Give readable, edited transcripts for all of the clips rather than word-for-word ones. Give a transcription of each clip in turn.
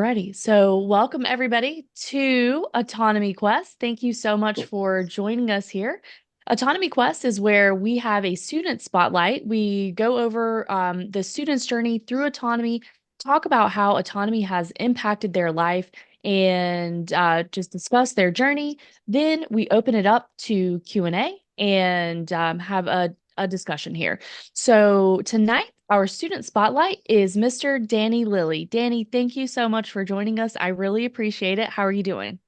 Alrighty, so welcome everybody to Autonomy Quest. Thank you so much for joining us here. Autonomy Quest is where we have a student spotlight. We go over the student's journey through autonomy, talk about how autonomy has impacted their life, and just discuss their journey. Then we open it up to Q&A and have a discussion here. So tonight, our student spotlight is Mr. Danny Lilly. Danny, thank you so much for joining us. I really appreciate it. How are you doing?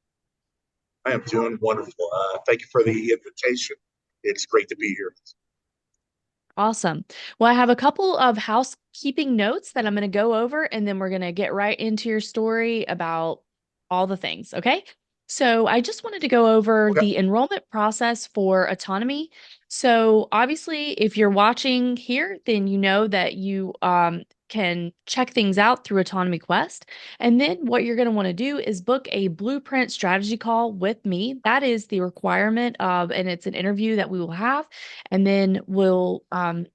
I am doing wonderful. Thank you for the invitation. It's great to be here. Awesome. Well, I have a couple of housekeeping notes that I'm going to go over, and then we're going to get right into your story about all the things. Okay. So I just wanted to go over Okay. the enrollment process for autonomy. So obviously, if you're watching here, then you know that you can check things out through Autonomy Quest. And then what you're going to want to do is book a blueprint strategy call with me. That is the requirement of, and it's an interview that we will have, and then we'll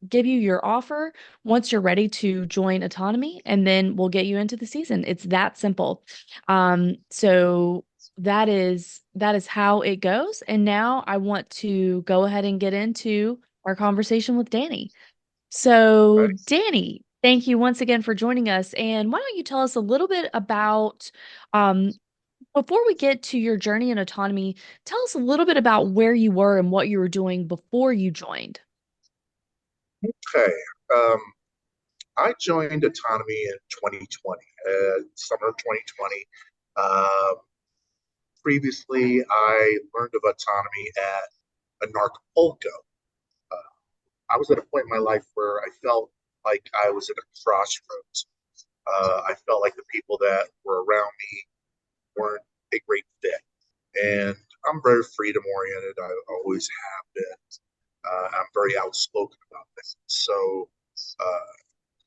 give you your offer once you're ready to join Autonomy, and then we'll get you into the season. It's that simple. So that is how it goes. And now I want to go ahead and get into our conversation with Danny. So, Okay. Danny, thank you once again for joining us. And why don't you tell us a little bit about um, before we get to your journey in autonomy, tell us a little bit about where you were and what you were doing before you joined. Okay. Um, I joined Autonomy in 2020, summer of 2020. Um, Previously, I learned of autonomy at Anarchapulco. Uh, I was at a point in my life where I felt like I was at a crossroads. I felt like the people that were around me weren't a great fit. And I'm very freedom oriented. I always have been. I'm very outspoken about this. So, uh,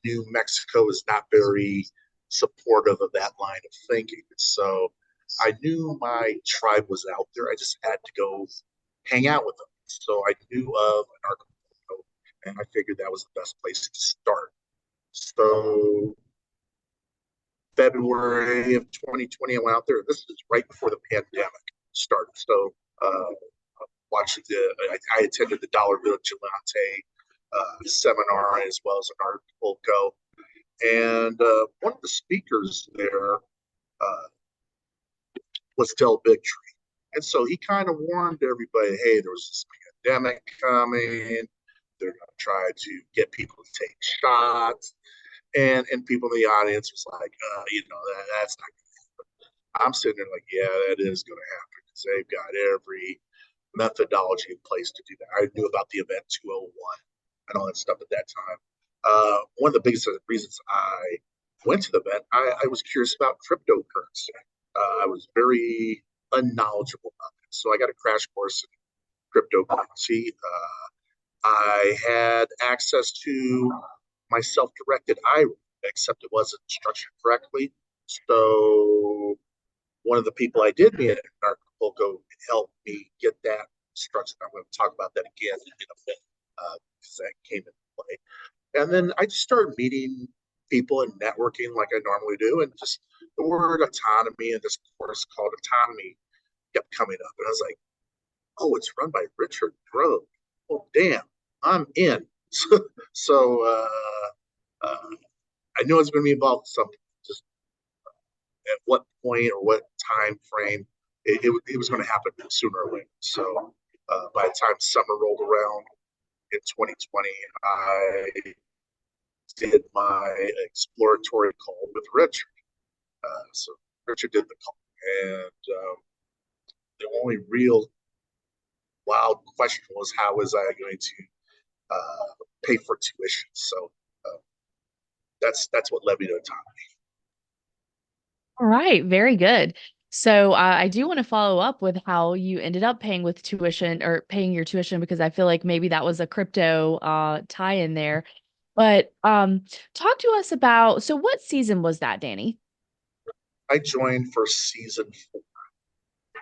New Mexico is not very supportive of that line of thinking. So, I knew my tribe was out there. I just had to go hang out with them. So, I knew of an Archipelago, and I figured that was the best place to start. So, February of 2020, I went out there. This is right before the pandemic started. So, watched I attended the Dollar Vigilante seminar as well as an article go. And one of the speakers there was Del Bigtree. And so he kind of warned everybody, hey, there was this pandemic coming. They're going to try to get people to take shots. And people in the audience was like, that's not going to happen. I'm sitting there like, yeah, that is going to happen because they've got every methodology in place to do that. I knew about the event 201 and all that stuff at that time. One of the biggest reasons I went to the event, I was curious about cryptocurrency. I was very unknowledgeable about it. So I got a crash course in cryptocurrency. I had access to my self-directed IRA, except it wasn't structured correctly. So one of the people I did meet at Acapulco helped me get that structured. I'm going to talk about that again in a bit because that came into play. And then I just started meeting people and networking like I normally do. And just the word autonomy and this course called autonomy kept coming up. And I was like, oh, it's run by Richard Grove. Oh, damn, I'm in. So I knew I was going to be involved in something. Just at what point or what time frame it was going to happen sooner or later. So by the time summer rolled around in 2020, I did my exploratory call with Richard. So Richard did the call, and the only real wild question was how was I going to pay for tuition? So uh, that's what led me to autonomy. All right, very good. So I do want to follow up with how you ended up paying with tuition or paying your tuition because I feel like maybe that was a crypto tie in there. But talk to us about, so what season was that, Danny? I joined for season 4,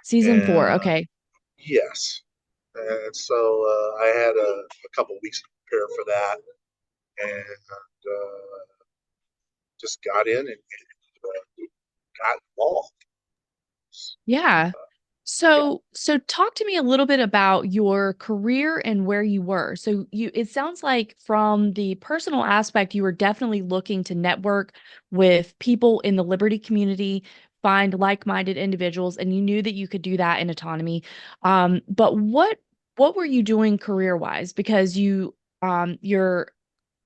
Season four. and Okay. yes, and so I had a couple weeks to prepare for that, and just got in and got involved. Yeah. Yeah. So talk to me a little bit about your career and where you were. So it sounds like from the personal aspect, you were definitely looking to network with people in the Liberty community, find like-minded individuals, and you knew that you could do that in autonomy. But what were you doing career-wise? Because you're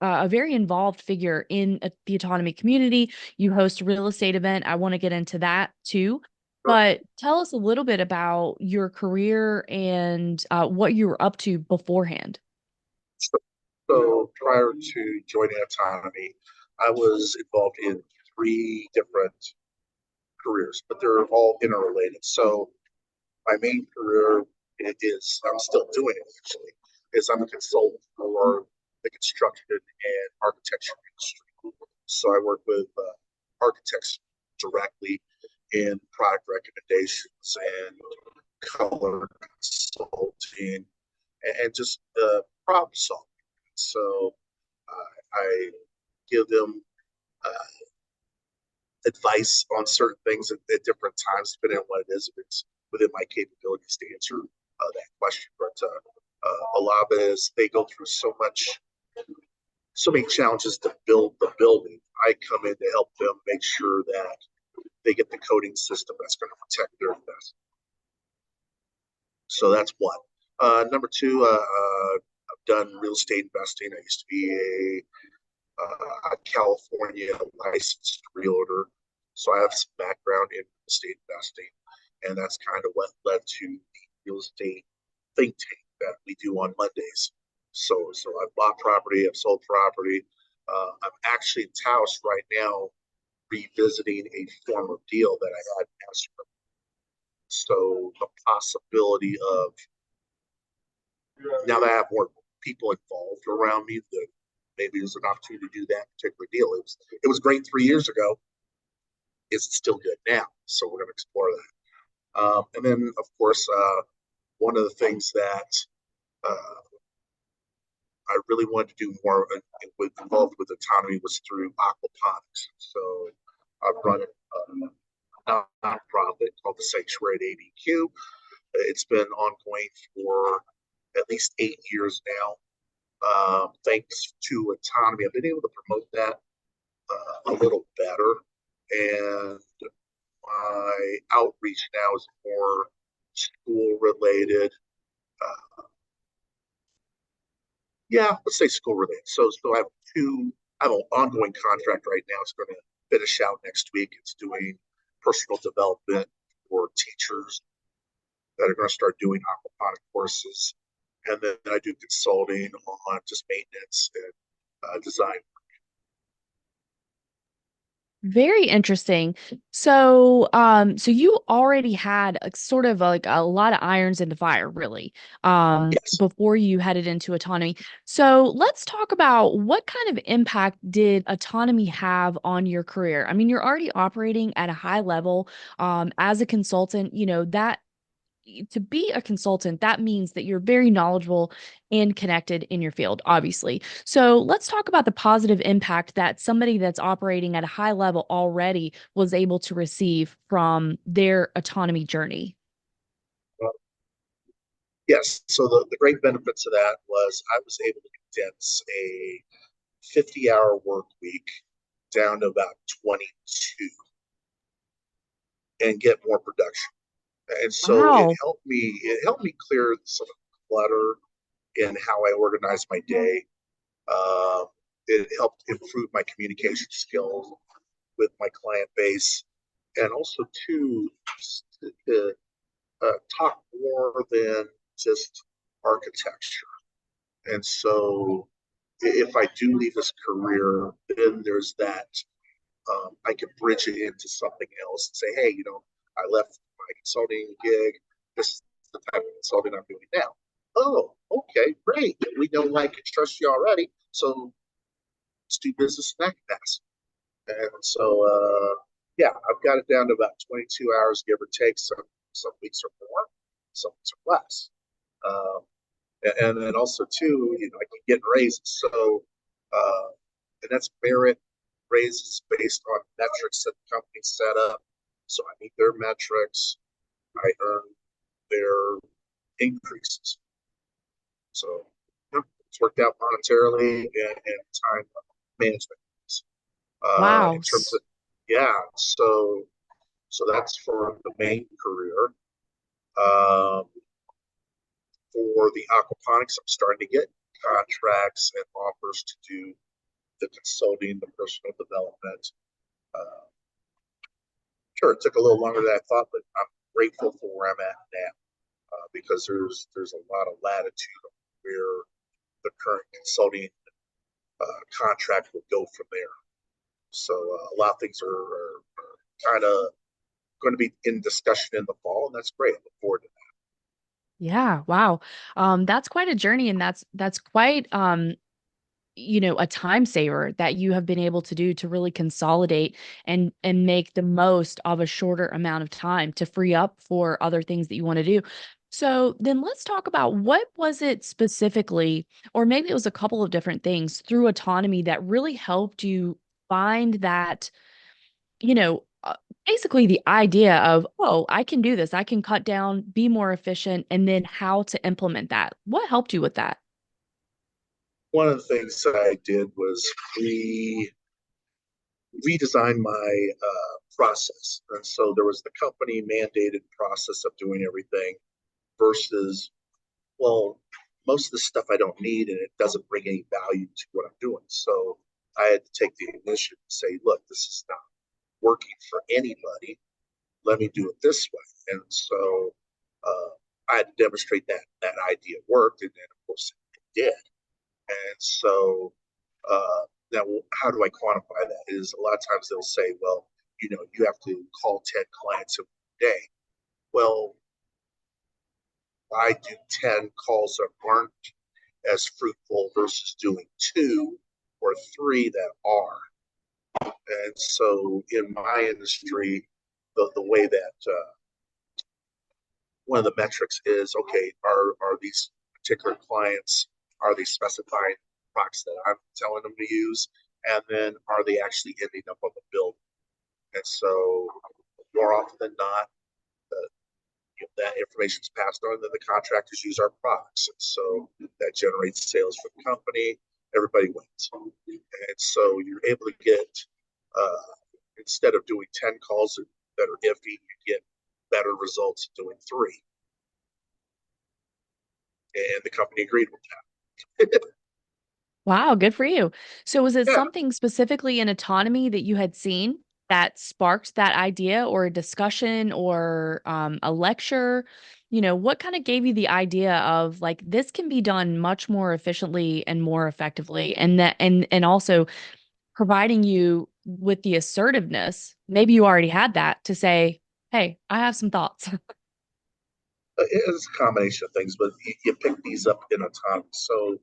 a very involved figure in the autonomy community. You host a real estate event. I want to get into that too. But tell us a little bit about your career and what you were up to beforehand. So prior to joining Autonomy, I was involved in three different careers, but they're all interrelated. So my main career is, I'm still doing it actually, is I'm a consultant for the construction and architecture industry. So I work with architects directly in product recommendations and color consulting and just problem solving. So I give them advice on certain things at different times, depending on what it is, if it's within my capabilities to answer that question. But a lot of it is they go through so many challenges to build the building. I come in to help them make sure that they get the coding system that's going to protect their investment. So that's one. Number two, I've done real estate investing. I used to be a California licensed realtor. So I have some background in real estate investing. And that's kind of what led to the real estate think tank that we do on Mondays. So I've bought property, I've sold property. I'm actually in Taos right now revisiting a former deal that I had in escrow. So the possibility of, now that I have more people involved around me, that maybe there's an opportunity to do that particular deal. It was great 3 years ago. Is it still good now? So we're going to explore that. And then, of course, one of the things that uh, I really wanted to do more involved with autonomy was through aquaponics. So I've run a nonprofit called the Sanctuary at ABQ. It's been ongoing for at least 8 years now. Thanks to autonomy, I've been able to promote that a little better. And my outreach now is more school related. Uh, yeah, let's say school related. So I have an ongoing contract right now. It's going to finish out next week. It's doing personal development for teachers that are going to start doing aquaponic courses. And then I do consulting on just maintenance and design. Very interesting. So you already had a sort of like a lot of irons in the fire, really, Yes. before you headed into autonomy. So let's talk about what kind of impact did autonomy have on your career? I mean, you're already operating at a high level, as a consultant, that to be a consultant, that means that you're very knowledgeable and connected in your field, obviously. So let's talk about the positive impact that somebody that's operating at a high level already was able to receive from their autonomy journey. Uh, yes. So the great benefits of that was I was able to condense a 50-hour work week down to about 22 and get more production. And so Wow. it helped me clear some clutter in how I organize my day. Uh, it helped improve my communication skills with my client base, and also to talk more than just architecture. And so, if I do leave this career, then there's that I can bridge it into something else and say, hey, I left my consulting gig. This is the type of consulting I'm doing now. Oh, okay, great. We know, like, and trust you already. So let's do business in that capacity. And so, yeah, I've got it down to about 22 hours, give or take. Some weeks are more, some weeks are less. Um, and then also too, I keep getting raises. So, and that's merit raises based on metrics that the company set up. So I meet their metrics, I earn their increases. So yeah, it's worked out monetarily and time management. Wow. In terms of yeah, so that's for the main career. Um, for the aquaponics, I'm starting to get contracts and offers to do the consulting, the personal development. Uh, sure, it took a little longer than I thought, but I'm grateful for where I'm at now because there's a lot of latitude where the current consulting contract would go from there. So a lot of things are kind of going to be in discussion in the fall, and that's great. I look forward to Yeah, wow. That's quite a journey, and that's quite a time saver that you have been able to do to really consolidate and make the most of a shorter amount of time to free up for other things that you want to do. So then let's talk about what was it specifically, or maybe it was a couple of different things through autonomy that really helped you find that, you know, uh, basically the idea of, oh, I can do this, I can cut down, be more efficient, and then how to implement that. What helped you with that? one of the things that I did was redesign my process. And so there was the company mandated process of doing everything versus, well, most of the stuff I don't need and it doesn't bring any value to what I'm doing. So I had to take the initiative and say, look, this is not working for anybody. Let me do it this way. And so I had to demonstrate that idea worked. And then, of course, it did. And so uh, now, how do I quantify that? Is a lot of times they'll say, well, you have to call 10 clients a day. Well, I do 10 calls that aren't as fruitful versus doing two or three that are. And so in my industry, the way that one of the metrics is, okay, are these particular clients, are they specifying products that I'm telling them to use? And then are they actually ending up on the bill? And so more often than not, if that information is passed on, then the contractors use our products. And so that generates sales for the company. Everybody wins. And so you're able to get, instead of doing 10 calls that are iffy, you get better results doing three. And the company agreed with that. Wow, good for you. So was it Yeah. something specifically in autonomy that you had seen that sparked that idea or a discussion or a lecture? What kind of gave you the idea of like this can be done much more efficiently and more effectively and that and also providing you with the assertiveness. Maybe you already had that to say, "Hey, I have some thoughts." It's a combination of things, but you pick these up in autonomy. So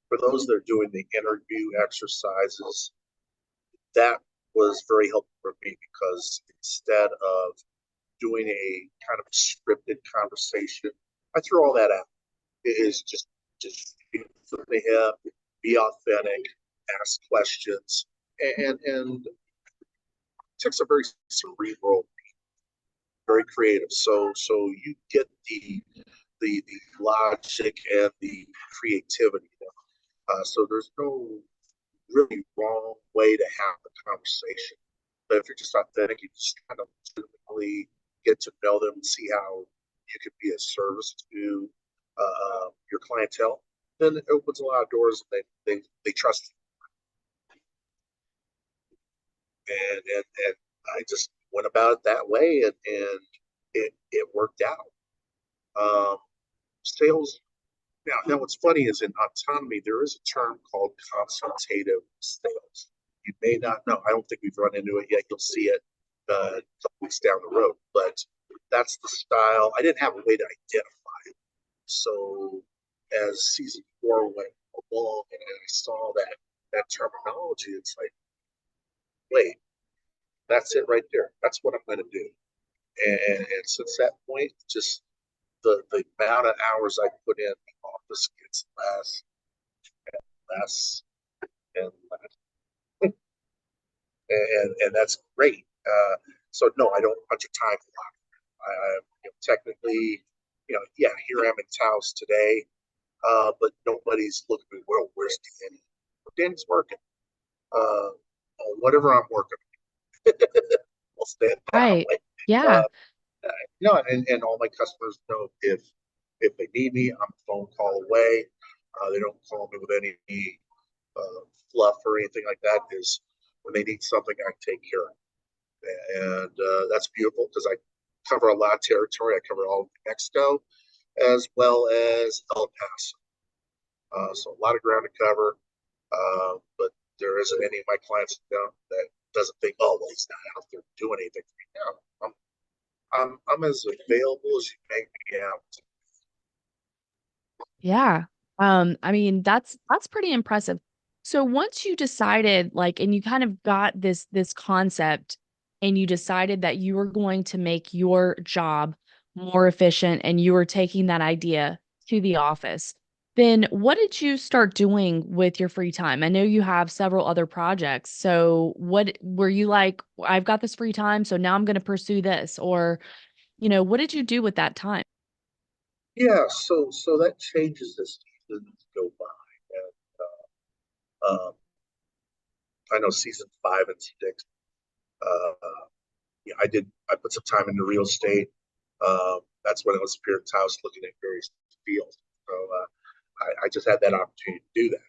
for those that are doing the interview exercises, that was very helpful for me because instead of doing a kind of scripted conversation, I threw all that out. It is just from the hip, be authentic, ask questions, and takes a very cerebral, very creative. So you get the logic and the creativity. So there's no really wrong way to have the conversation. But if you're just authentic, you just kind of legitimately get to know them and see how you could be a service to your clientele, then it opens a lot of doors. And they trust you, and I just went about it that way, and it worked out. Sales. Now, what's funny is in autonomy, there is a term called consultative sales. You may not know. I don't think we've run into it yet. You'll see it a couple weeks down the road. But that's the style. I didn't have a way to identify it. So as season four went along and I saw that terminology, it's like, wait, that's it right there. That's what I'm going to do. And since that point, just the amount of hours I put in the office gets less and less, and that's great. So no, I don't punch a time clock. Technically, yeah, here I am in Taos today, but nobody's looking at me. Well, where's Danny? Well, Danny's working. On whatever I'm working, I'll stay it that Right. way. Yeah. Uh, and all my customers know if they need me, I'm a phone call away. They don't call me with any fluff or anything like that. Is when they need something, I take care of it, and that's beautiful because I cover a lot of territory. I cover all of New Mexico as well as El Paso, so a lot of ground to cover. But there isn't any of my clients that doesn't think, oh, well, he's not out there doing anything for me now. I'm as available as you make me out. Yeah. I mean, that's pretty impressive. So once you decided like and you kind of got this concept and you decided that you were going to make your job more efficient and you were taking that idea to the office, then what did you start doing with your free time? I know you have several other projects. So what were you like, I've got this free time, so now I'm going to pursue this or, what did you do with that time? Yeah, so that changes as seasons go by. And I know season 5 and 6. Uh, yeah, I put some time into real estate. That's when I was here at house looking at various fields. So I just had that opportunity to do that.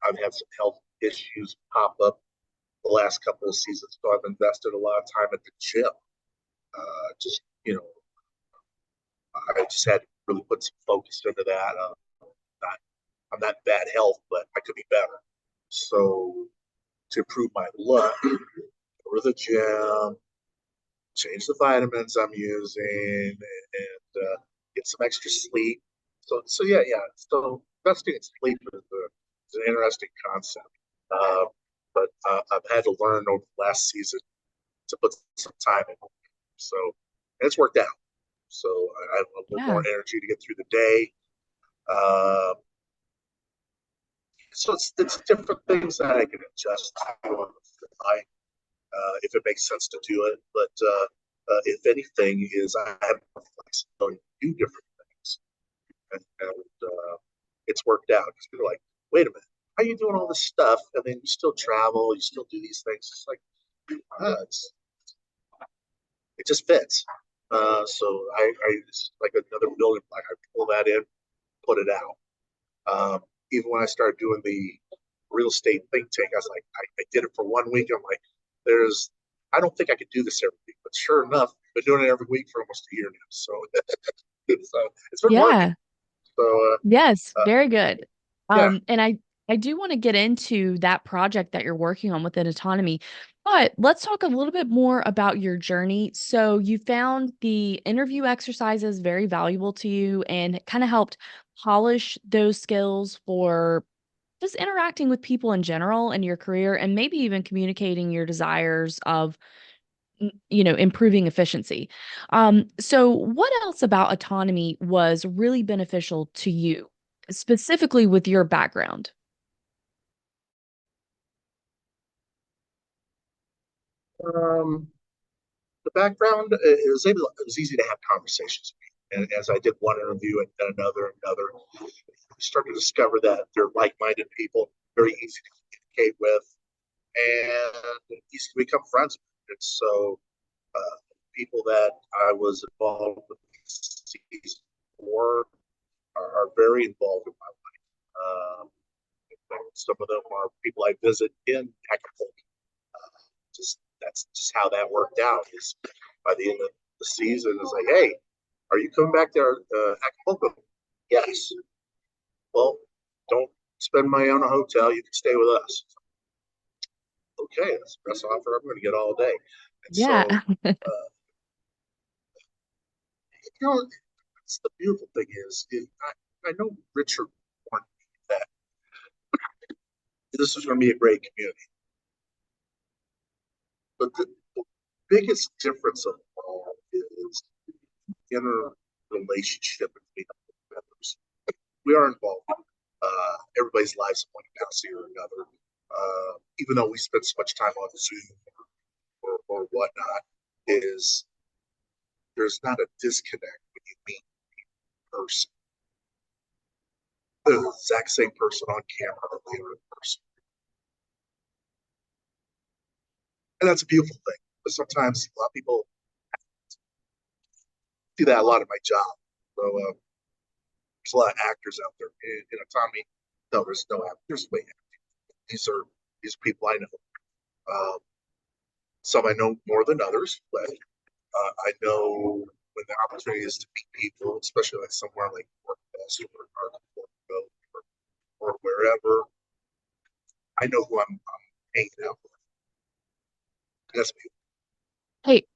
I've had some health issues pop up the last couple of seasons, so I've invested a lot of time at the gym. Just I just had to really put some focus into that. Not, I'm not bad health, but I could be better. So to improve my look, go to the gym, change the vitamins I'm using, and get some extra sleep. So yeah. So investing in sleep is an interesting concept. Uh, but I've had to learn over the last season to put some time in. So and it's worked out. So I have a little more Yeah. energy to get through the day. Uh, so it's different things that I can adjust to on the fly if it makes sense to do it. But if anything, is I have more flexibility to do different things, and it's worked out. Because people are like, wait a minute, how are you doing all this stuff, and then you still travel, you still do these things? It's like it just fits. So it's like another building block. I pull that in, put it out. Even when I started doing the real estate think tank, I was like, I did it for 1 week. I'm like, I don't think I could do this every week. But sure enough, I've been doing it every week for almost a year now. So it's been working. Yeah. So Yes, uh, very good. yeah, I do want to get into that project that you're working on within autonomy, but let's talk a little bit more about your journey. So you found the interview exercises very valuable to you and kind of helped polish those skills for just interacting with people in general in your career and maybe even communicating your desires of improving efficiency. So what else about autonomy was really beneficial to you, specifically with your background? um, the background it was easy to have conversations. And as I did one interview and then another, we started to discover that they're like-minded people, very easy to communicate with, and easy to become friends with. And so people that I was involved with season 4 are very involved in my life. Some of them are people I visit in Acapulco. Just that's just how that worked out. Is by the end of the season, it's like, hey, are you coming back to Acapulco? Yes. Well, don't spend money on a hotel. You can stay with us. Okay, that's the best offer I'm going to get all day. And Yeah. so, uh, you know, that's the beautiful thing is I know Richard warned me that this was going to be a great community, but the biggest difference of all is inner relationship between members. We are involved in everybody's lives in one capacity or another. Even though we spend so much time on Zoom or whatnot is there's not a disconnect when you meet a person. They're the exact same person on camera that they are in person. And that's a beautiful thing. But sometimes a lot of people do that a lot in my job. So there's a lot of actors out there in autonomy. No, there's no actors. Wait, these are people I know. Some I know more than others, but I know when the opportunity is to meet people, especially like somewhere like Workfest or wherever, I know who I'm hanging out with. And that's me. Hey,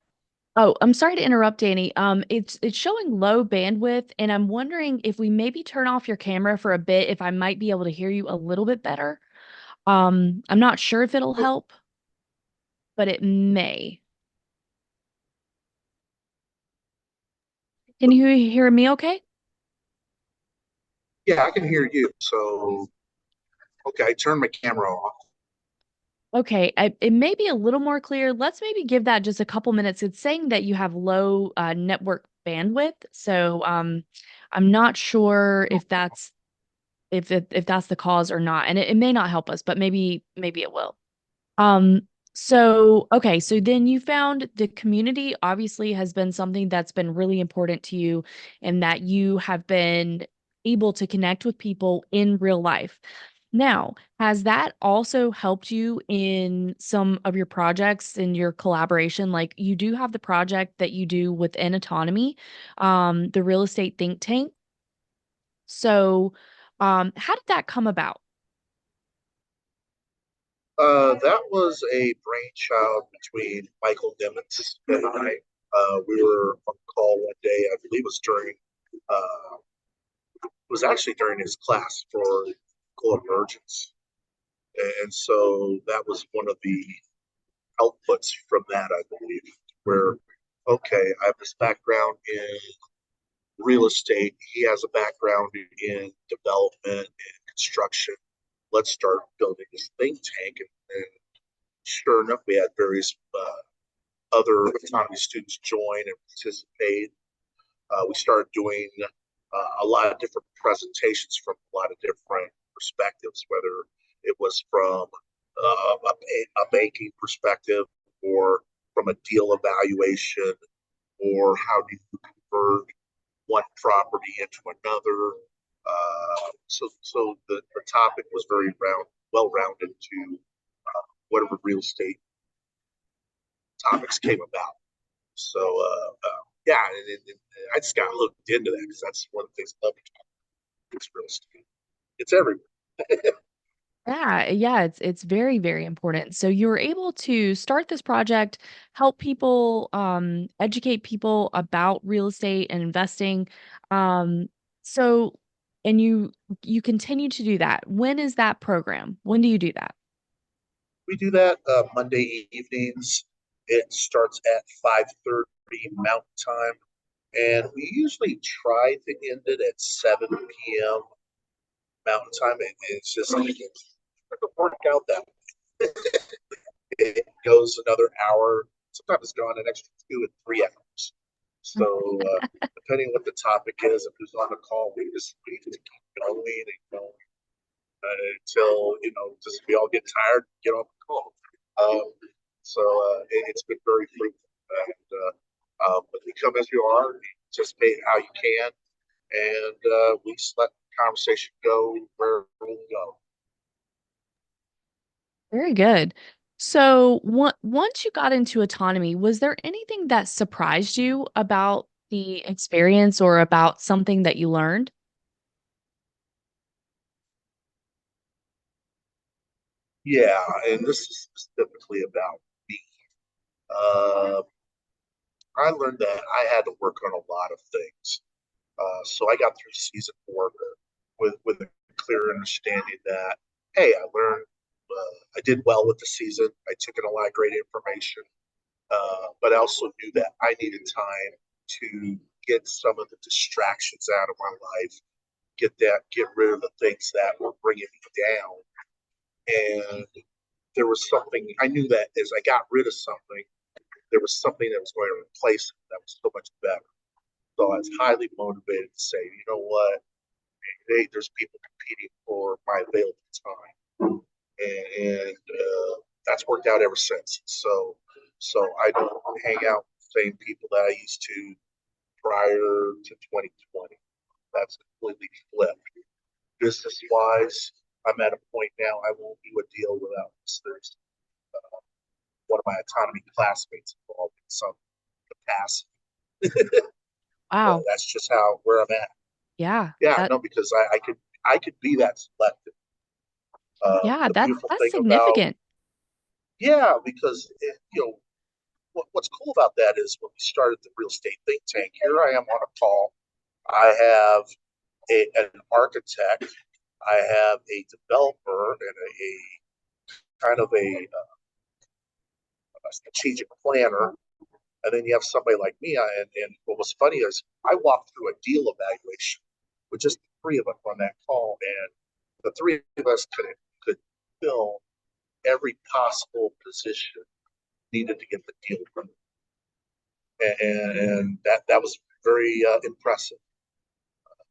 oh, I'm sorry to interrupt, Danny. It's showing low bandwidth, and I'm wondering if we maybe turn off your camera for a bit, if I might be able to hear you a little bit better. I'm not sure if it'll help, but it may. Can you hear me okay? Yeah, I can hear you. So, okay, I turned my camera off. Okay, it may be a little more clear. Let's maybe give that just a couple minutes. It's saying that you have low network bandwidth, so I'm not sure if if that's the cause or not, and it may not help us, but maybe it will. So okay, so then you found the community obviously has been something that's been really important to you, and that you have been able to connect with people in real life. Now, has that also helped you in some of your projects in your collaboration? Like you do have the project that you do within Autonomy, the real estate think tank. So, how did that come about? That was a brainchild between Michael Nimitz and I. We were on call one day, I believe it was it was actually during his class for emergence. And so that was one of the outputs from that, I believe, where, okay, I have this background in real estate. He has a background in development and construction. Let's start building this think tank. And sure enough, we had various other autonomy students join and participate. We started doing a lot of different presentations from a lot of different perspectives, whether it was from a banking perspective or from a deal evaluation, or how do you convert one property into another. So the topic was very well rounded to whatever real estate topics came about. So yeah, and I just got hooked into that because that's one of the things I love to talk about. It's real estate. It's everywhere. Yeah, yeah, it's very, very important. So you were able to start this project, help people, educate people about real estate and investing. Um, so and you continue to do that. When is that program? When do you do that? We do that Monday evenings. It starts at 5:30 Mountain Time, and we usually try to end it at 7 p.m. Mountain Time. It's just like it doesn't work out that it goes another hour. Sometimes it's gone an extra 2 and 3 hours. So depending on what the topic is, if who's on the call, we just keep going and going until just we all get tired, get off the call. Um, so it's been very fruitful. But you come as you are, participate how you can, and we just let the conversation go where we go. Very good. So once you got into autonomy, was there anything that surprised you about the experience or about something that you learned? Yeah, and this is specifically about me. Uh, I learned that I had to work on a lot of things. So I got through season 4 with a clear understanding that, hey, I learned, I did well with the season. I took in a lot of great information, but I also knew that I needed time to get some of the distractions out of my life, get rid of the things that were bringing me down. And there was something I knew that as I got rid of something, there was something that was going to replace it that was so much better. So I was highly motivated to say, you know what, hey, there's people competing for my available time, and that's worked out ever since. So I don't hang out with the same people that I used to prior to 2020. That's completely flipped. Business wise, I'm at a point now I won't do a deal without there's one of my autonomy classmates involved in some capacity. Wow. That's just how where I'm at. Yeah. Yeah, That no, because I could be that selective. yeah, The that's beautiful that's thing about significant. yeah, because what's cool about that is when we started the real estate think tank. Here I am on a call. I have an architect. I have a developer and a kind of a strategic planner, and then you have somebody like me. And what was funny is I walked through a deal evaluation with just the three of us on that call, and the three of us could fill every possible position needed to get the deal done, and that was very impressive.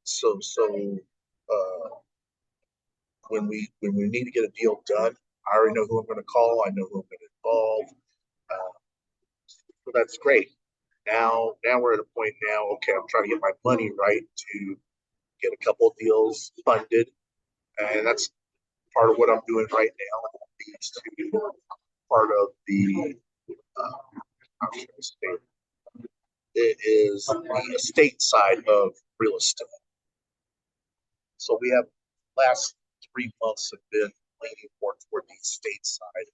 So when we need to get a deal done, I already know who I'm going to call. I know who I'm going to involve. Uh, so that's great. Now we're at a point now. Okay, I'm trying to get my money right to get a couple of deals funded, and that's part of what I'm doing right now. Leads to part of the how should I say it is the estate side of real estate. So we have last 3 months have been leaning more toward the estate side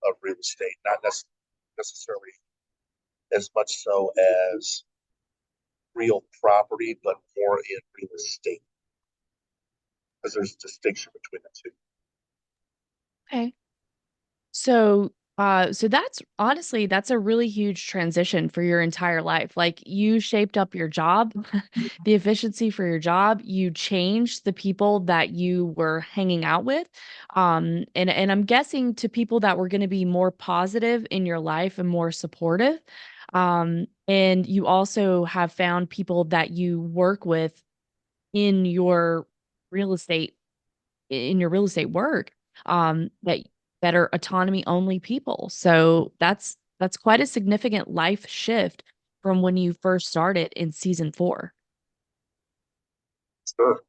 of real estate, not necessarily as much so as real property, but more in real estate because there's a distinction between the two. Okay. So that's honestly, that's a really huge transition for your entire life. Like you shaped up your job, the efficiency for your job, you changed the people that you were hanging out with. And I'm guessing to people that were going to be more positive in your life and more supportive. And you also have found people that you work with in your real estate in your real estate work that are autonomy only people. So that's quite a significant life shift from when you first started in season 4. Sure.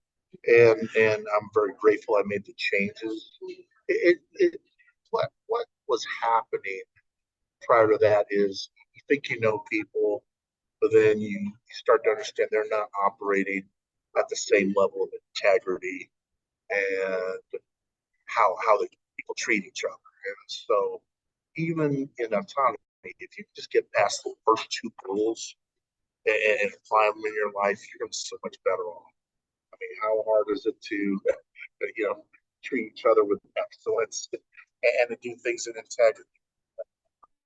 And I'm very grateful I made the changes. What was happening prior to that is you think you know people, but then you start to understand they're not operating at the same level of integrity and how the people treat each other. And so even in autonomy, if you just get past the first two rules and apply them in your life, you're going to be so much better off. I mean, how hard is it to, treat each other with excellence and to do things in integrity?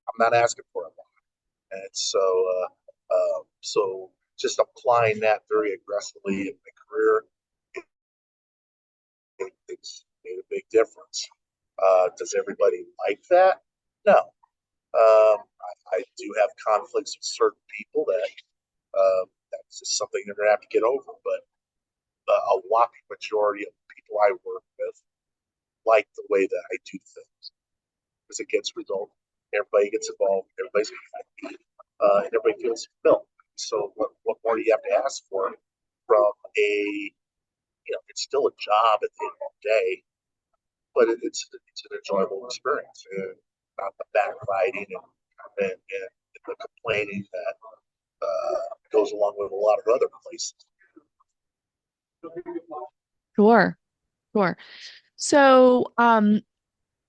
I'm not asking for a lot. And so just applying that very aggressively in my career, it's made a big difference. Does everybody like that? No. I do have conflicts with certain people that's just something they're going to have to get over. But a whopping majority of the people I work with like the way that I do things because it gets results. Everybody gets involved. Everybody's happy, and everybody feels fulfilled. So what more do you have to ask for from it's still a job at the end of the day, but it's an enjoyable experience and not the backbiting and the complaining that goes along with a lot of other places. Sure, sure. So,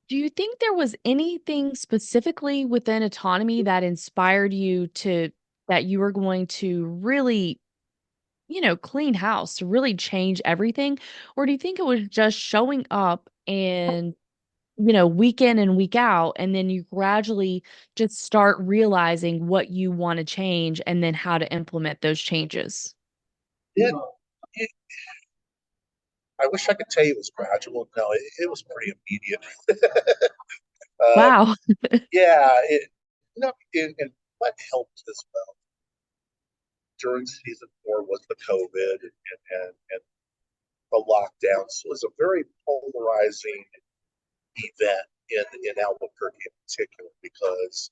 do you think there was anything specifically within autonomy that inspired you to that you were going to really, clean house, to really change everything? Or do you think it was just showing up and, week in and week out, and then you gradually just start realizing what you want to change and then how to implement those changes? It, it, I wish I could tell you it was gradual. No, it was pretty immediate. um, Wow. yeah, it, no, and what helped as well during season 4 was the COVID and the lockdown. So it was a very polarizing event in Albuquerque in particular because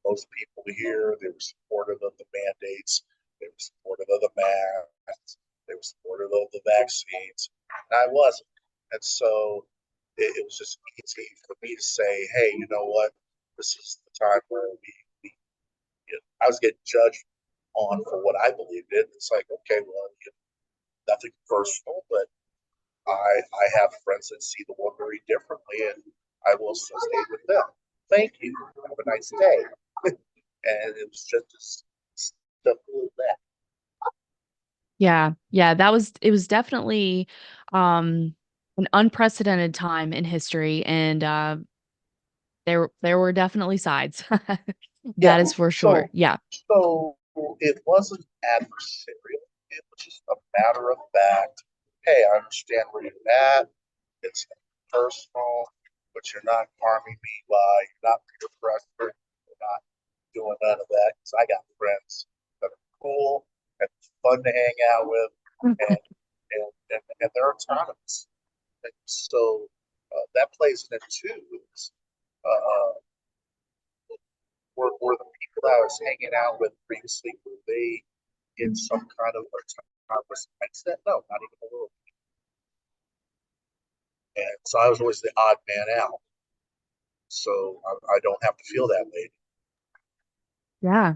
most people here they were supportive of the mandates, they were supportive of the masks, they were supportive of the vaccines, and I wasn't. And so it was just easy for me to say, hey, you know what? This is the time where we I was getting judged on for what I believed in. It's like, okay, well, nothing personal, but I have friends that see the world very differently, and I will stay with them. Thank you. Have a nice day. And it was just as simple as that. Yeah. Yeah, it was definitely an unprecedented time in history, and there were definitely sides. Yeah. That is for sure. So Yeah. so it wasn't adversarial. It was just a matter of fact. Hey, I understand where you're at. It's personal, but you're not harming me by you're not peer pressure. You're not doing none of that because I got friends that are cool and fun to hang out with, and and they're autonomous. And so that plays in it too. Is, uh, were the people that I was hanging out with previously were they in some kind of autonomous mindset? No, not even a little. And so I was always the odd man out. So I don't have to feel that way. Yeah.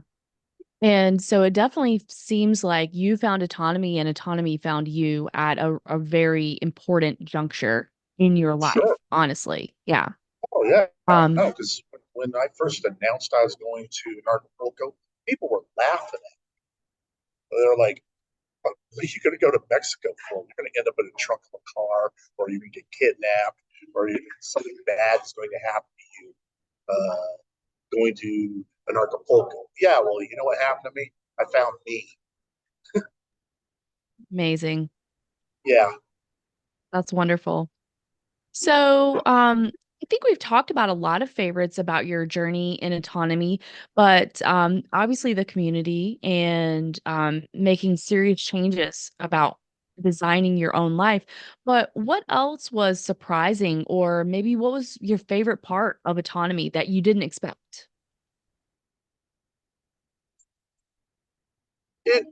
And so it definitely seems like you found autonomy and autonomy found you at a very important juncture in your life, Sure. honestly. Yeah. Oh yeah. Um, No, because when I first announced I was going to Acapulco, people were laughing at me. They were like, "What are you going to go to Mexico for? You're going to end up in the trunk of a car, or you're going to get kidnapped, or something bad is going to happen to you going to an Acapulco." Yeah, well, you know what happened to me? I found me. Amazing. Yeah, That's wonderful. So, I think we've talked about a lot of favorites about your journey in autonomy, but obviously the community and making serious changes about designing your own life. But what else was surprising, or maybe what was your favorite part of autonomy that you didn't expect? it.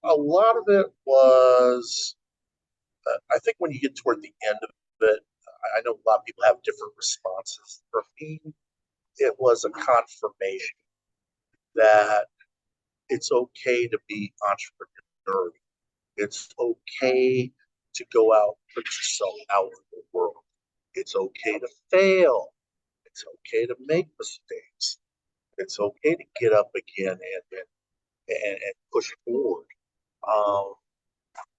A lot of it was. I think when you get toward the end of it, I know a lot of people have different responses. For me, it was a confirmation that it's okay to be entrepreneurial. It's okay to go out, put yourself out in the world. It's okay to fail. It's okay to make mistakes. It's okay to get up again and push forward. Um,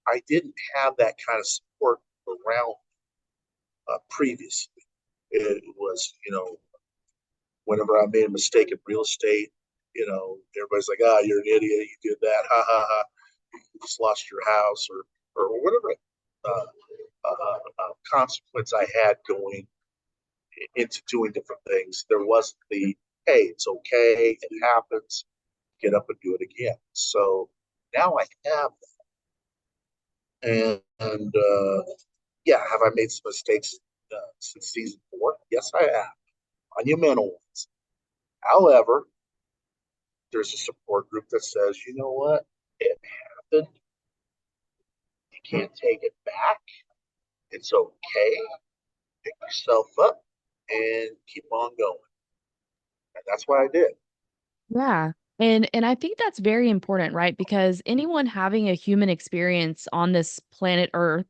I didn't have that kind of support around previously. It was, whenever I made a mistake in real estate, everybody's like, "Ah, oh, you're an idiot. You did that. Ha ha ha. You just lost your house or whatever consequence I had going into doing different things. There wasn't the, hey, it's okay. It happens. Get up and do it again." So now I have that. And yeah, have I made some mistakes since season 4? Yes, I have. Monumental ones. However, there's a support group that says, you know what? It happened. You can't take it back. It's okay. Pick yourself up and keep on going. And that's what I did. Yeah. And I think that's very important, right? Because anyone having a human experience on this planet Earth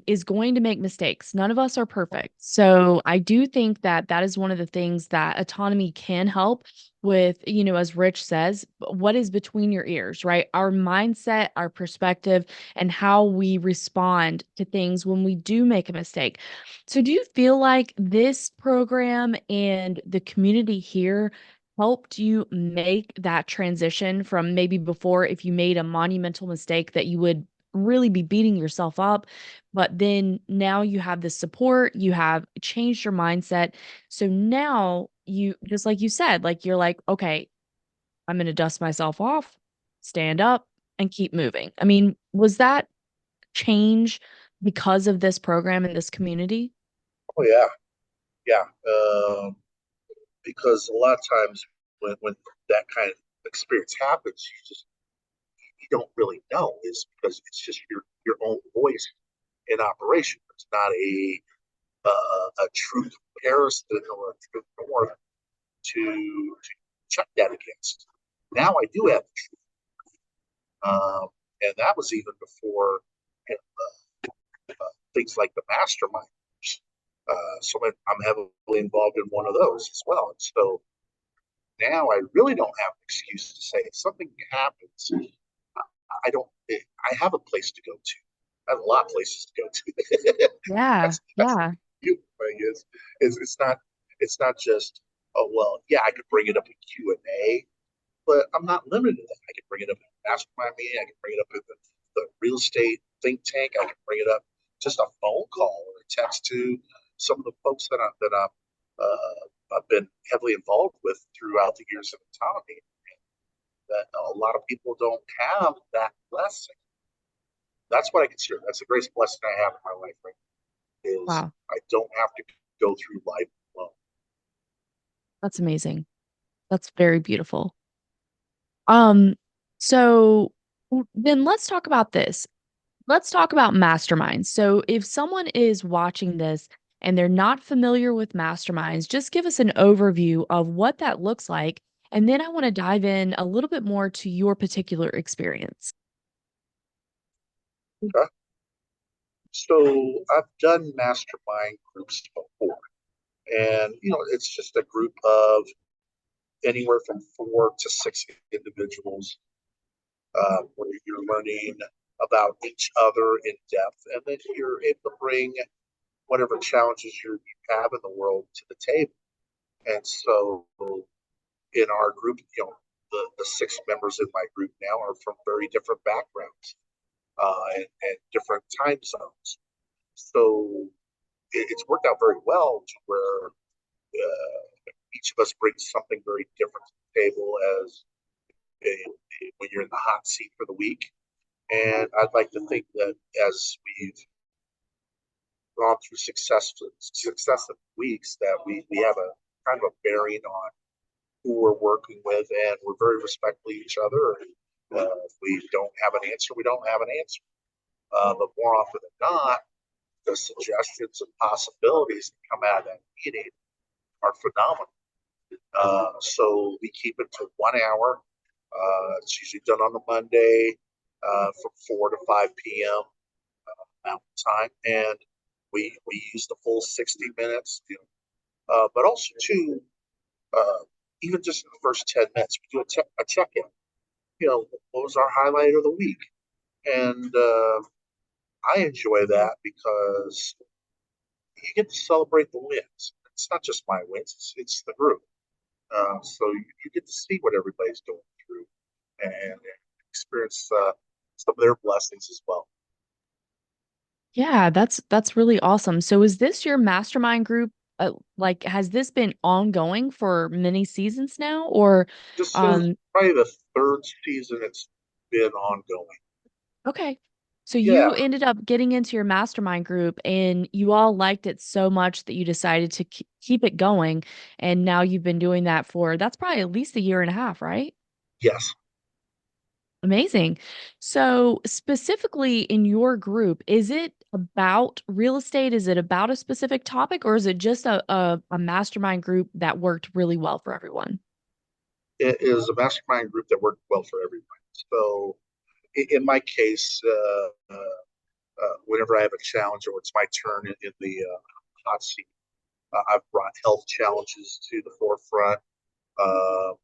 is going to make mistakes. None of us are perfect. So I do think that that is one of the things that autonomy can help with, as Rich says, what is between your ears, right? Our mindset, our perspective, and how we respond to things when we do make a mistake. So do you feel like this program and the community here helped you make that transition from maybe before, if you made a monumental mistake that you would really be beating yourself up, but then now you have the support, you have changed your mindset. So now you, just like you said, like you're like, okay, I'm going to dust myself off, stand up, and keep moving. I mean, was that change because of this program in this community? Oh yeah, yeah. Because a lot of times when that kind of experience happens, you don't really know. Is because it's just your own voice in operation. It's not a true comparison or a true north to check that against. Now I do have the truth, and that was even before you things like the mastermind. So I'm heavily involved in one of those as well. And so now I really don't have an excuse to say if something happens, I don't. I have a place to go to. I have a lot of places to go to. Yeah, That's yeah, the thing is it's not just oh well yeah I could bring it up in Q&A, but I'm not limited to that. I can bring it up in a mastermind meeting. I can bring it up in the real estate think tank. I can bring it up just a phone call or a text to some of the folks I've been heavily involved with throughout the years of autonomy. That a lot of people don't have that blessing. That's what I consider. That's the greatest blessing I have in my life right now, is wow, I don't have to go through life alone. that's amazing. That's very beautiful. Um, so then let's talk about this. Let's talk about masterminds. So, if someone is watching this and they're not familiar with masterminds, just give us an overview of what that looks like. And then I want to dive in a little bit more to your particular experience. Okay. So I've done mastermind groups before, and it's just a group of anywhere from 4 to 6 individuals, where you're learning about each other in depth, and then you're able to bring whatever challenges you have in the world to the table. And so in our group, the 6 members in my group now are from very different backgrounds, and different time zones. So it's worked out very well to where each of us brings something very different to the table as when you're in the hot seat for the week. And I'd like to think that as we've gone through successive weeks, that we have a kind of a bearing on who we're working with, and we're very respectful of each other. If we don't have an answer, we don't have an answer. But more often than not, the suggestions and possibilities that come out of that meeting are phenomenal. So we keep it to 1 hour. It's usually done on a Monday, from 4 to 5 p.m. Mountain time, and we use the full 60 minutes. But also too, uh, even just in the first 10 minutes, we do a check-in. What was our highlight of the week? And I enjoy that because you get to celebrate the wins. It's not just my wins; it's the group. So you get to see what everybody's going through, and experience some of their blessings as well. Yeah, that's really awesome. So, is this your mastermind group? Like, has this been ongoing for many seasons now, or This is um, probably the third season it's been ongoing. okay. So Yeah, you ended up getting into your mastermind group and you all liked it so much that you decided to keep it going. And now you've been doing that for that's probably at least a year and a half, right? yes. Amazing. So, specifically in your group, is it about real estate? Is it about a specific topic, or is it just a mastermind group that worked really well for everyone? It is a mastermind group that worked well for everybody. So in my case, whenever I have a challenge or it's my turn in the hot seat, I've brought health challenges to the forefront. Uh,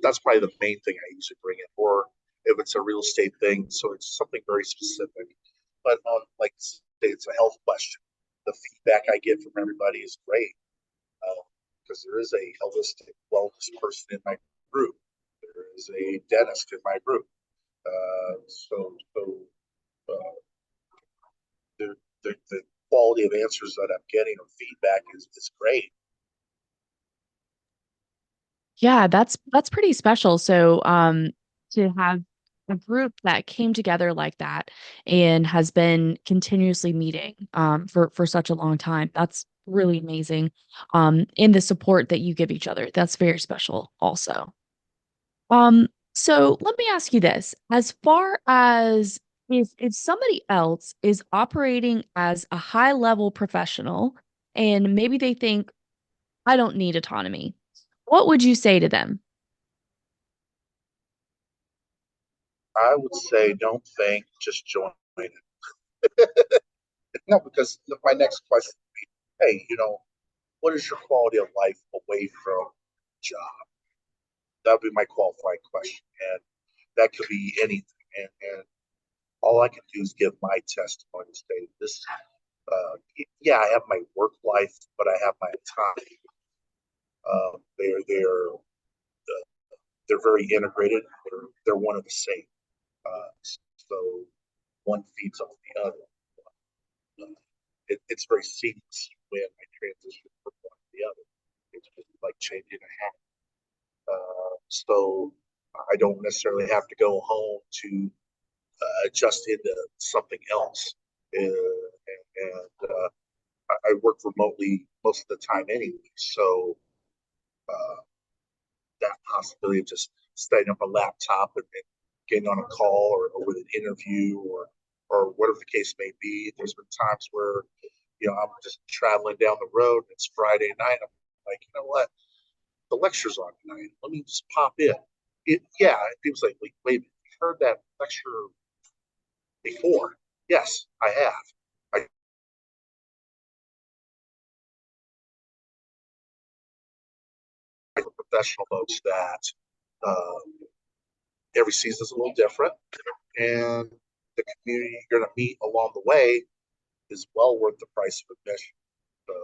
that's probably the main thing I usually bring in, or if it's a real estate thing, so it's something very specific. But on like say it's a health question, the feedback I get from everybody is great, because there is a holistic wellness person in my group. There is a dentist in my group. So uh, the quality of answers that I'm getting or feedback is great. Yeah, that's pretty special. So, to have a group that came together like that and has been continuously meeting for such a long time, that's really amazing. In the support that you give each other, that's very special also. So let me ask you this. As far as if somebody else is operating as a high level professional and maybe they think, I don't need autonomy, what would you say to them? I would say don't think, just join it. No, because my next question would be, hey, what is your quality of life away from job? That would be my qualifying question. And that could be anything. And all I can do is give my testimony and say this. Yeah, I have my work life, but I have my autonomy. They're very integrated. They're one of the same. So one feeds off the other. It's very seamless when I transition from one to the other. It's just like changing a hat. So I don't necessarily have to go home to adjust into something else. And I work remotely most of the time anyway. So uh, that possibility of just setting up a laptop and getting on a call or with an interview or whatever the case may be. There's been times where I'm just traveling down the road. And it's Friday night. I'm like, you know what? The lecture's on tonight. Let me just pop in. Yeah. People say, wait a minute, you heard that lecture before? Yes, I have. I professional notes that every season is a little different, and the community you're going to meet along the way is well worth the price of admission. So,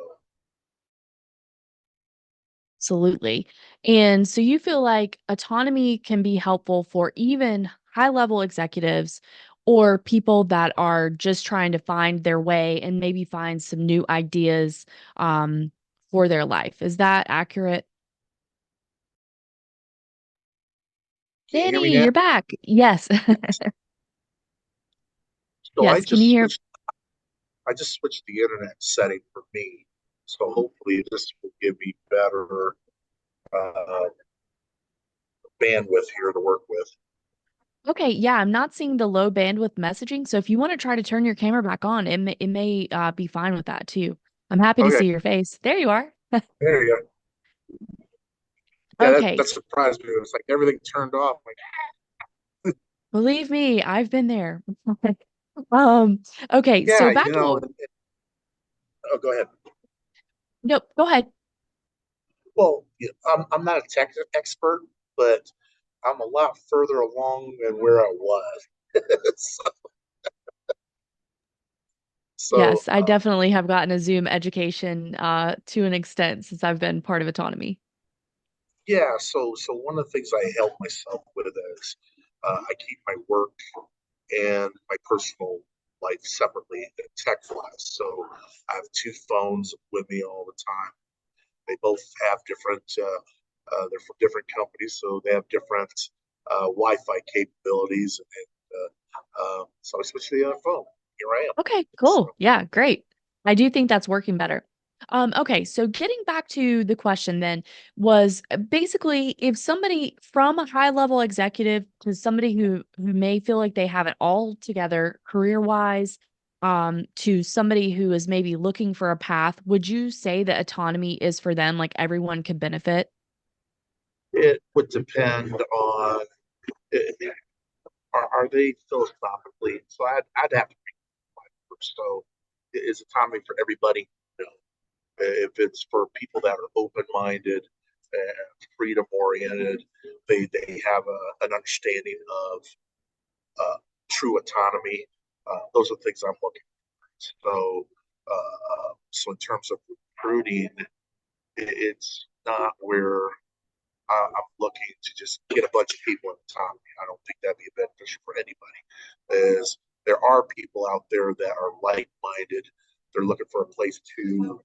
Absolutely. And so you feel like autonomy can be helpful for even high level executives or people that are just trying to find their way and maybe find some new ideas um, for their life. Is that accurate? can you hear me Danny, now? you're back. Yes. So Yes. Can you hear? I just switched the internet setting for me. So hopefully this will give me better uh, bandwidth here to work with. Okay. Yeah. I'm not seeing the low bandwidth messaging. So if you want to try to turn your camera back on, it may be fine with that too. I'm happy to Okay, see your face. There you are. there you go. Yeah, Okay. that surprised me. It was like everything turned off. Like, Believe me, I've been there. Um, okay, so yeah, back to what oh, go ahead. nope, go ahead. Well, yeah, I'm not a tech expert, but I'm a lot further along than where I was. so, so Yes, I definitely have gotten a Zoom education to an extent since I've been part of autonomy. yeah, so one of the things I help myself with is I keep my work and my personal life separately tech wise. So I have two phones with me all the time. They both have different. They're from different companies, so they have different Wi-Fi capabilities. So I switched to the other phone. Here I am. Okay, So cool. Yeah, great. I do think that's working better. Okay, so getting back to the question then was basically if somebody from a high level executive to somebody who may feel like they have it all together career wise, to somebody who is maybe looking for a path, would you say that autonomy is for them, like everyone can benefit? it would depend on are they philosophically. So I'd have to be first. So is autonomy for everybody? No. If it's for people that are open-minded and freedom-oriented, they have an understanding of uh, true autonomy. Those are things I'm looking for. So in terms of recruiting, it's not where I'm looking to just get a bunch of people in autonomy. I don't think that'd be beneficial for anybody. As there are people out there that are like-minded. They're looking for a place to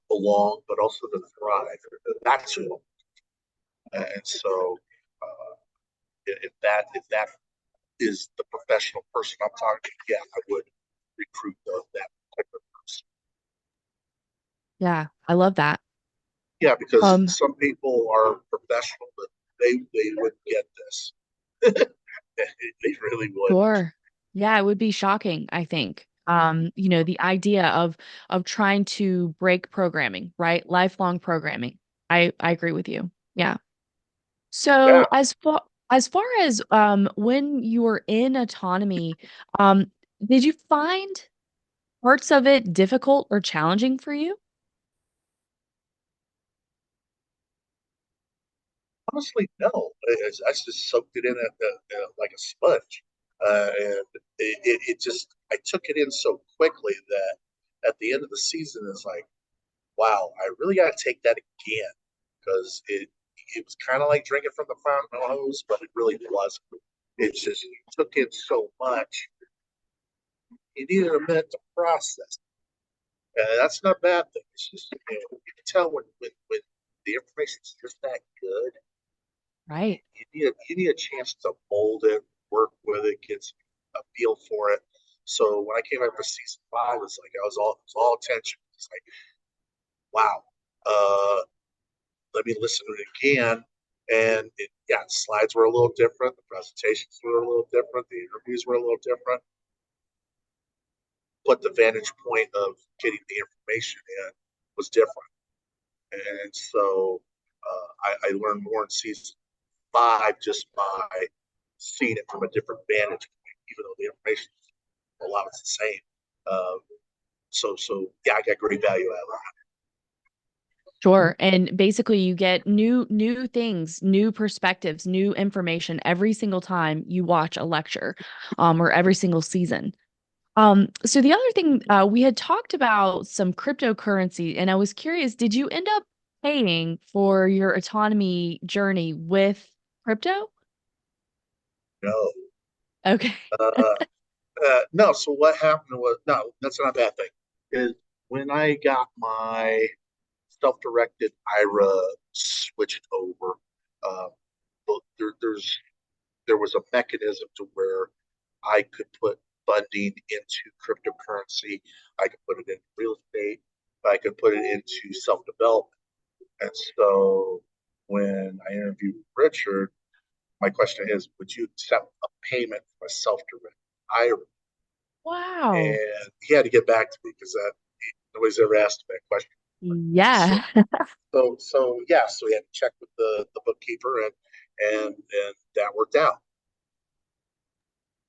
belong, but also to thrive. That's who. And so, if that is the professional person I'm talking to, yeah, I would recruit that type of person. Yeah, I love that. Yeah, because Um, some people are professional, but they wouldn't get this. They really would. sure. Yeah, it would be shocking, I think. The idea of trying to break programming, right? Lifelong programming. I agree with you. Yeah. Yeah, So as far as when you were in autonomy, um, did you find parts of it difficult or challenging for you? honestly, no. I just soaked it in like a sponge, and it just I took it in so quickly that at the end of the season, it's like, wow, I really got to take that again because it was kind of like drinking from the fountain hose, but it really wasn't. It's just you took in so much, you needed a minute to process. And that's not a bad thing. It's just you can tell when the information is just that good. Right. You need a chance to mold it, work with it, get a feel for it. So when I came out for season five, it's like I was all attention. It's like, wow, let me listen to it again. And yeah, the slides were a little different, the presentations were a little different, the interviews were a little different, but the vantage point of getting the information in was different. And so I learned more in season five just by seeing it from a different vantage point, even though the information a lot of it's the same. Um, so yeah, I got great value out of that. Sure. And basically you get new things, new perspectives, new information every single time you watch a lecture, or every single season. So the other thing, we had talked about some cryptocurrency, and I was curious, did you end up paying for your autonomy journey with crypto? No, Okay. no. So what happened was no, that's not a bad thing. Is when I got my self-directed IRA switched over, uh, there was a mechanism to where I could put funding into cryptocurrency. I could put it in real estate. I could put it into self-development. And so when I interviewed Richard, my question is, would you accept a payment for a self-directed IRA? Wow. And he had to get back to me because that nobody's ever asked me that question. So Yeah. so yeah, so we had to check with the bookkeeper and that worked out.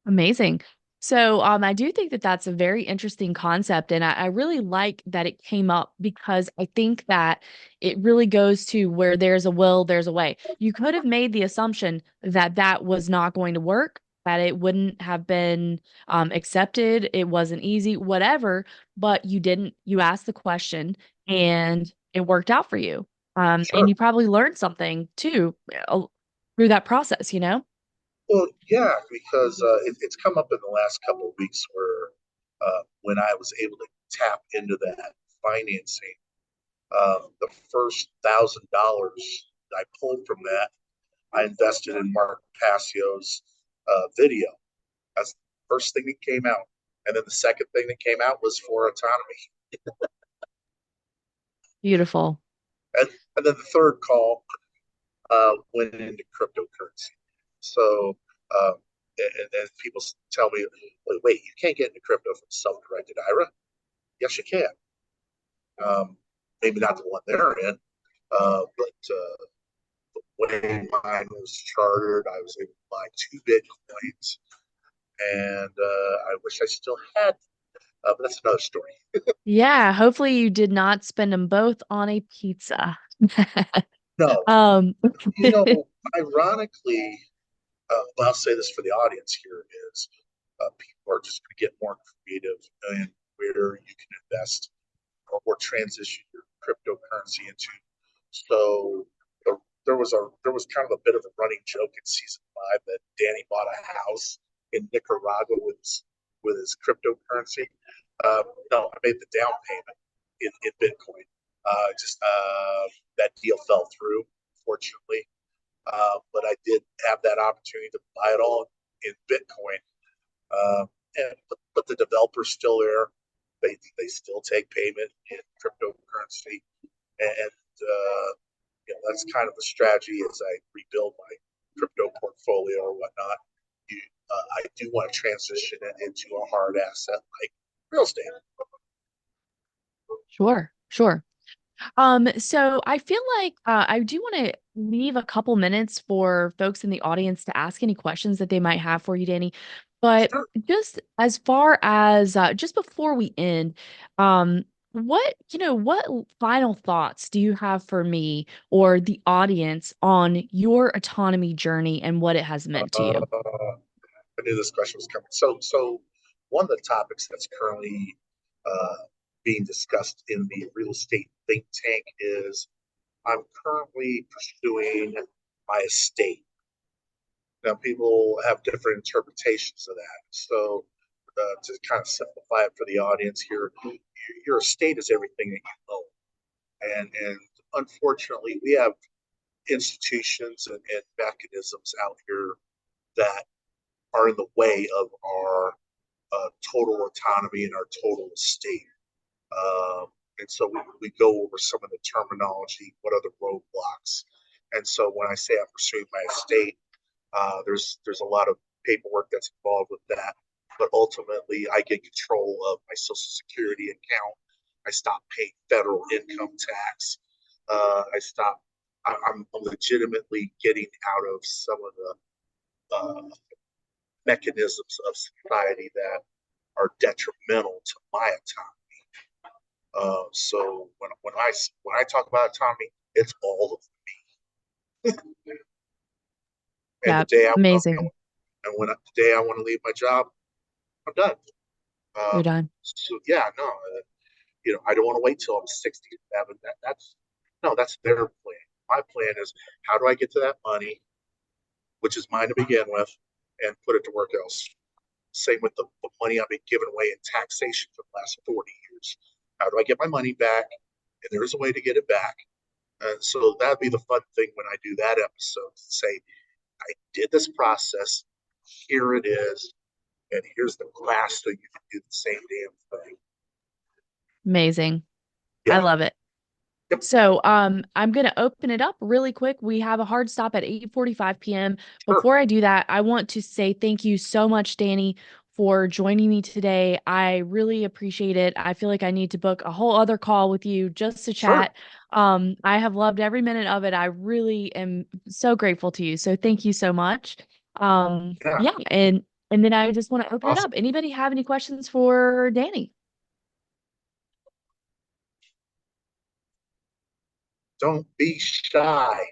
Amazing. So, I do think that that's a very interesting concept, and I really like that it came up because I think that it really goes to where there's a will, there's a way. You could have made the assumption that that was not going to work, that it wouldn't have been accepted, it wasn't easy, whatever, but you didn't. You asked the question, and it worked out for you. And Sure. you probably learned something too through that process, you know? Well, yeah, because it's come up in the last couple of weeks where when I was able to tap into that financing, the first $1,000 I pulled from that, I invested in Mark Passio's video. That's the first thing that came out, and then the second thing that came out was for autonomy, Beautiful. and then the third call went into cryptocurrency. So, um, and people tell me, wait, you can't get into crypto from self-directed IRA. Yes, you can. Maybe not the one they're in, but when mine was chartered, I was able to buy 2 Bitcoins, and I wish I still had, but that's another story. Yeah, hopefully you did not spend them both on a pizza. No, Um, you know, ironically, well, I'll say this for the audience here is people are just going to get more creative in where you can invest or transition your cryptocurrency into. So there was kind of a bit of a running joke in season five that Danny bought a house in Nicaragua with his cryptocurrency. No, I made the down payment in Bitcoin. Just that deal fell through, fortunately. But I did have that opportunity to buy it all in Bitcoin. But the developer's still there. They still take payment in cryptocurrency, and that's kind of the strategy as I rebuild my crypto portfolio or whatnot. I do want to transition it into a hard asset like real estate. Sure, sure. So I feel like I do want to leave a couple minutes for folks in the audience to ask any questions that they might have for you, Danny. But Sure. just as far as just before we end, what final thoughts do you have for me or the audience on your autonomy journey and what it has meant to you? I knew this question was coming. So one of the topics that's currently uh, being discussed in the real estate think tank is I'm currently pursuing my estate. Now, people have different interpretations of that. So, to kind of simplify it for the audience here, your estate is everything that you own. And unfortunately, we have institutions and mechanisms out here that are in the way of our total autonomy and our total estate. And so we go over some of the terminology, what are the roadblocks. And so when I say I'm pursuing my estate, there's a lot of paperwork that's involved with that. But ultimately, I get control of my Social Security account. I stop paying federal income tax. I stop. I'm legitimately getting out of some of the mechanisms of society that are detrimental to my autonomy. So when I talk about autonomy, it's all of it. And Yeah, the day I amazing. and when the day I want to leave my job, I'm done. You're Um, done. so yeah, no, I don't want to wait till I'm 67. That's no, that's their plan. My plan is how do I get to that money, which is mine to begin with, and put it to work else. Same with the money I've been giving away in taxation for the last 40 years. How do I get my money back? And there is a way to get it back. So that'd be the fun thing when I do that episode. Say, I did this process. Here it is. And here's the class so you can do the same damn thing. Amazing. I Yeah. love it. Yep. So, I'm gonna open it up really quick. We have a hard stop at 8:45 p.m. Sure. Before I do that, I want to say thank you so much, Danny, for joining me today. I really appreciate it. I feel like I need to book a whole other call with you just to Sure. chat. I have loved every minute of it. I really am so grateful to you. So thank you so much. Yeah. Yeah, and then I just want to open it Awesome. up. Anybody have any questions for Danny? Don't be shy.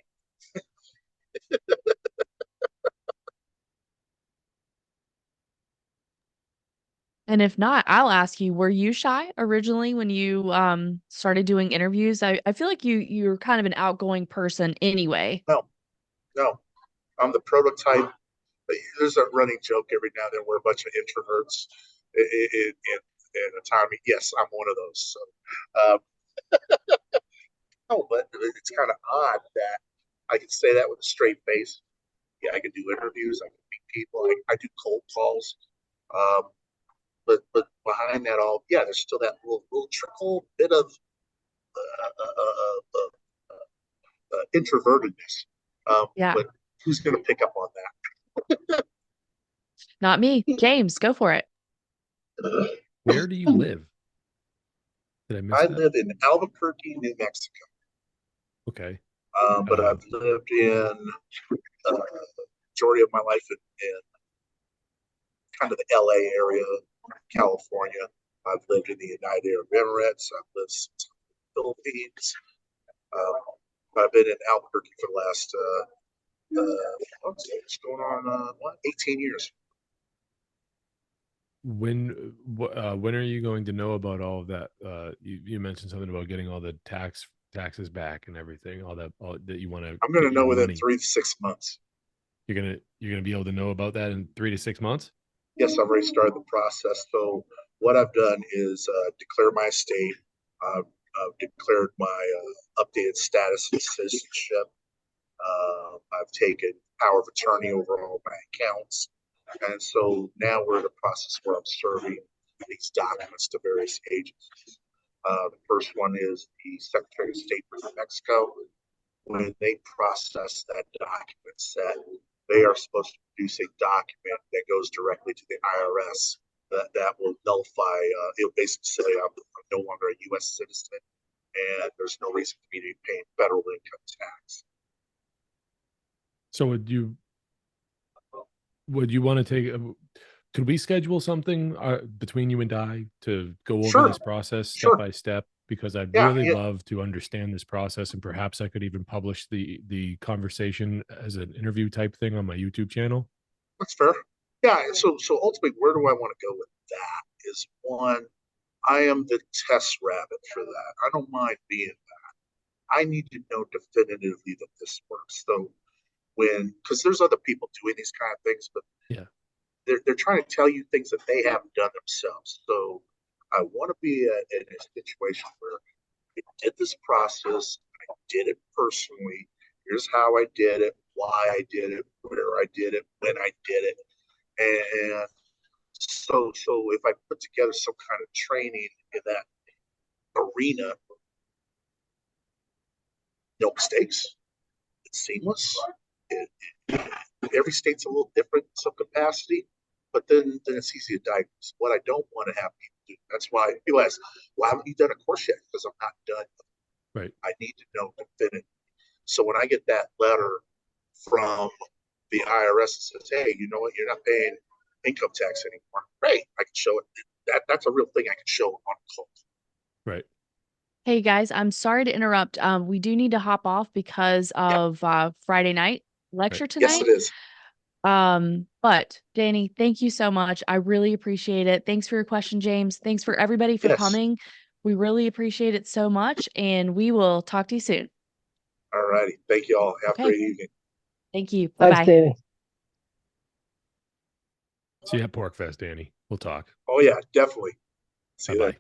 And if not, I'll ask you, were you shy originally when you started doing interviews? I feel like you're kind of an outgoing person anyway. No, no. I'm the prototype. There's a running joke every now and then we're a bunch of introverts in autonomy. Yes, I'm one of those. So, no, but it's kind of odd that I can say that with a straight face. Yeah, I can do interviews. I can meet people. I do cold calls. Um, but behind that all, yeah, there's still that little trickle bit of introvertedness. Yeah, But who's going to pick up on not me. James, go for it. that? Where do you live? Did I miss I that? live in Albuquerque, New Mexico, Okay. but Uh, I've lived in majority of my life in kind of the LA area, California. I've lived in the United Arab Emirates. I've lived in the Philippines. I've been in Albuquerque for the last, what's going on, 18 years. when are you going to know about all of that? You mentioned something about getting all the taxes back and everything, all that you want to I'm going get to your know within money. 3 to 6 months. You're gonna be able to know about that in 3 to 6 months. Yes, I've already started the process. So what I've done is declare my estate. I've declared my updated status of citizenship. I've taken power of attorney over all my accounts. And so now we're in a process where I'm serving these documents to various agencies. The first one is the Secretary of State for New Mexico. When they process that document set, they are supposed to produce a document that goes directly to the IRS that will nullify, it'll basically say I'm no longer a U.S. citizen and there's no reason for me to be paying federal income tax. So would you want to take could we schedule something between you and I to go over Sure, this process step sure. by step? Because I'd Yeah, really yeah, love to understand this process, and perhaps I could even publish the conversation as an interview type thing on my YouTube channel. that's fair. Yeah, so ultimately, where do I want to go with that? Is one, I am the test rabbit for that. I don't mind being that. I need to know definitively that this works. So because there's other people doing these kind of things, but Yeah. they're trying to tell you things that they haven't done themselves. So I want to be in a situation where I did this process, I did it personally. Here's how I did it, why I did it, where I did it, when I did it, and so if I put together some kind of training in that arena, no mistakes, it's seamless. It, every state's a little different in some capacity, but then it's easy to diagnose. What I don't want to have people do. That's why people ask, "Why haven't you done a course yet?" Because I'm not done. Right. I need to know definitively. So when I get that letter from the IRS that says, "Hey, you know what? You're not paying income tax anymore." Great, I can show it. That's a real thing I can show on call. Right. Hey guys, I'm sorry to interrupt. We do need to hop off because Yeah, of Friday night Right. lecture yes, it tonight. is. But Danny, thank you so much. I really appreciate it. Thanks for your question, James. Thanks for everybody for Yes. coming. We really appreciate it so much, and we will talk to you soon. All righty. Thank you all. Have a Okay. great evening. Thank you. Thanks, Bye-bye. Danny. See you at Pork Fest, Danny. We'll talk. Oh yeah, definitely. See Bye you then. bye.